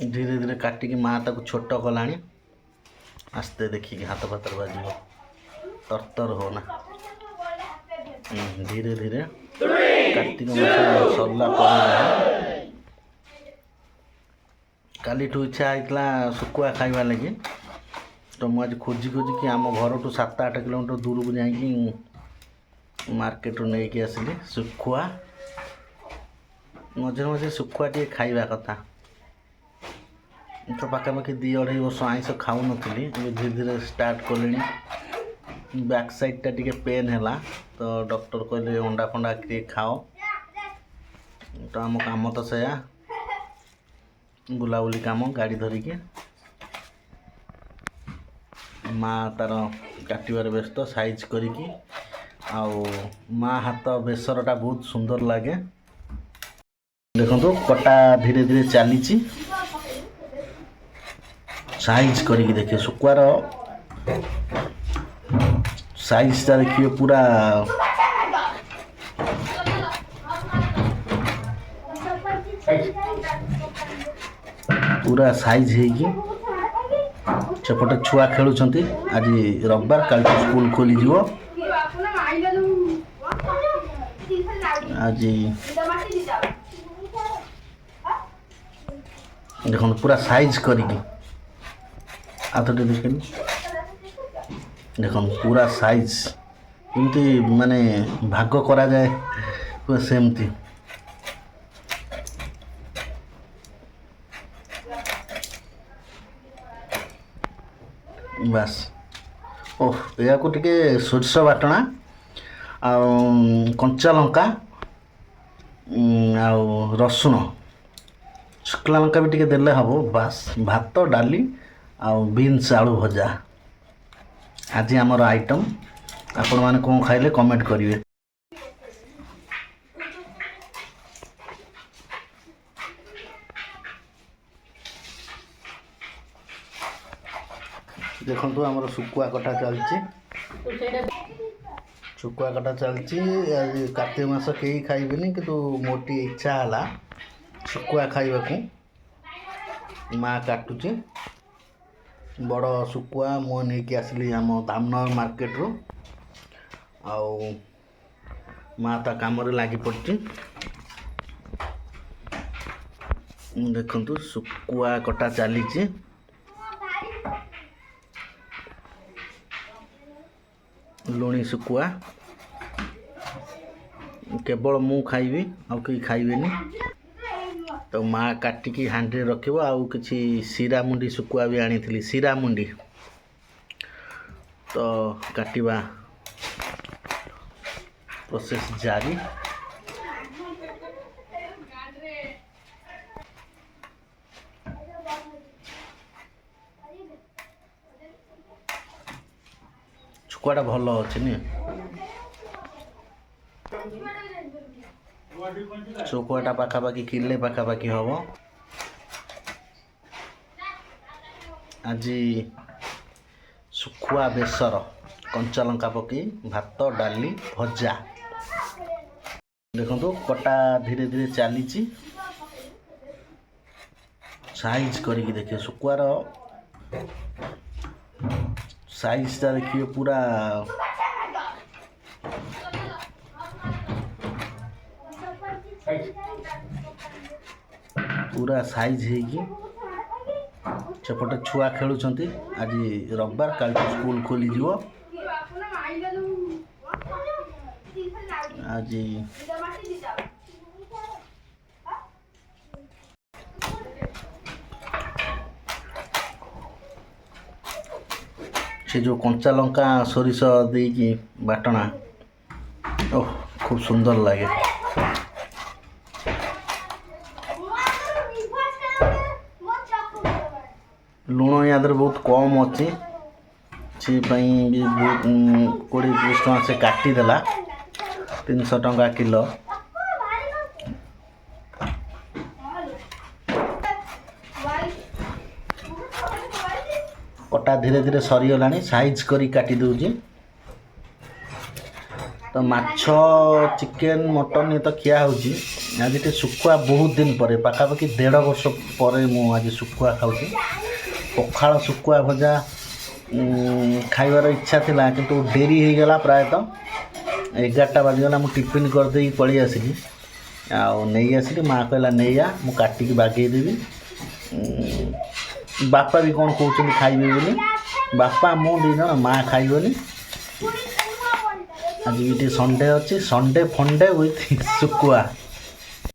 धीरे धीरे काटिकी माँ ताको छोट कलाणी आस्ते देखिए हाथ फातर बाजिब तरतर होना धीरे धीरे कार्तिक मास सरला काली इच्छा होता शुकुआ खाइबा लगी तो मुझे खोजी खोजिकी आम घर टू 7-8 किलोमीटर दूर को जाकि मार्केट नहीं कि आसली शुखुआ मझे मझे शुखुआ टे खाइबा कथा तो पाखापाखि 2-2.5 वर्ष आइंस खाऊ नी धीरे धीरे स्टार्ट कले बैक साइड टा टिके पेन है तो डॉक्टर कहले अंडा फंडा के खाओ तो आम काम तो सया बुलाबुली काम गाड़ी धरिकी माँ तार काटबार व्यस्त साइज करिकी आउ माँ हाथ बेसरटा बहुत सुंदर लगे देखो कटा धीरे धीरे चली साइज करिकी देखिए शुकुआर साइजटा देखिए पूरा पूरा साइज है सेपटे छुआ खेलुं आज रविवार कल स्कूल खोली आज देखो पूरा साइज करिकी आधटे देखे देखो पूरा साइज एमती माने भाग करा जाए पूरा सेमती बस ओह या को टिके सोरष बाटना आ कंचा लंका आ रसुण शुक्ला लंका भी टिके देले हबो बस भात डाली आ बीन्स आलू भजा आज आमर आइटम आपण माने कौन खाइले कमेंट करिवे देखो आमर शुकुआ कटा चलची शुकुआ कटा चलची आज कार्तिक मास कई खाइबेनी कि मोटी इच्छा है शुकुआ खाइबा को माँ काटुची बड़ शुकुआ मु नहीं आसली आम धामनगर मार्केट रू आउ माँ ता काम लगी पड़ी देखु शुकुआ कटा चली लुणी शुकुआ केवल मु खाइबी आउ कहीं खाइबेनी तो माँ काटिकी हांडी रखिबो आउ किछि सीरा मुंडी शुकुआ भी आनी सीरा मुंडी तो काटिबा प्रोसेस जारी शुकुआटा भल अच्छे नी शुकुआटा पाखापाखि किले पाखापाखि हम आज शुखुआ बेसर कंचा लंका पकई भात डाली भजा देखो कटा धीरे धीरे चली साइज करिकी देखिए शुकुआर साइजटा देखिए पूरा पूरा साइज है सेपटे छुआ खेलुं आज रविवार कल स्कूल खोली आज से जो कंचा लंका सोरिष देकी बाटना ओह खूब सुंदर लगे लुण यादर बहुत कम अच्छी से भी 20-30 टଙ୍କା से काटिदेला 300 टଙ୍କା किलो कटा धीरे धीरे सरीगला साइज करी काटी दूची तो तो माछ चिकेन मटन ये तो खिया होची आज टे शुखुआ बहुत दिन पर पाखापाखि 1.5 वर्ष पर मु आज शुखुआ खाऊँ पखाल शुखुआ भजा खाइबार इच्छा थिला किंतु डेरी हो गला प्रायतः 11टा बाजीगला मु टिफिन करदे पलि आसिली नहीं आसिली माँ कहला नहीं आ मु काटिकी बागेदेवी बापा भी कौन कहते खाइबे बोली बापा मु दी जन माँ खाइबनी आज भी संडे अच्छी संडे फंडे विथ शुखुआ।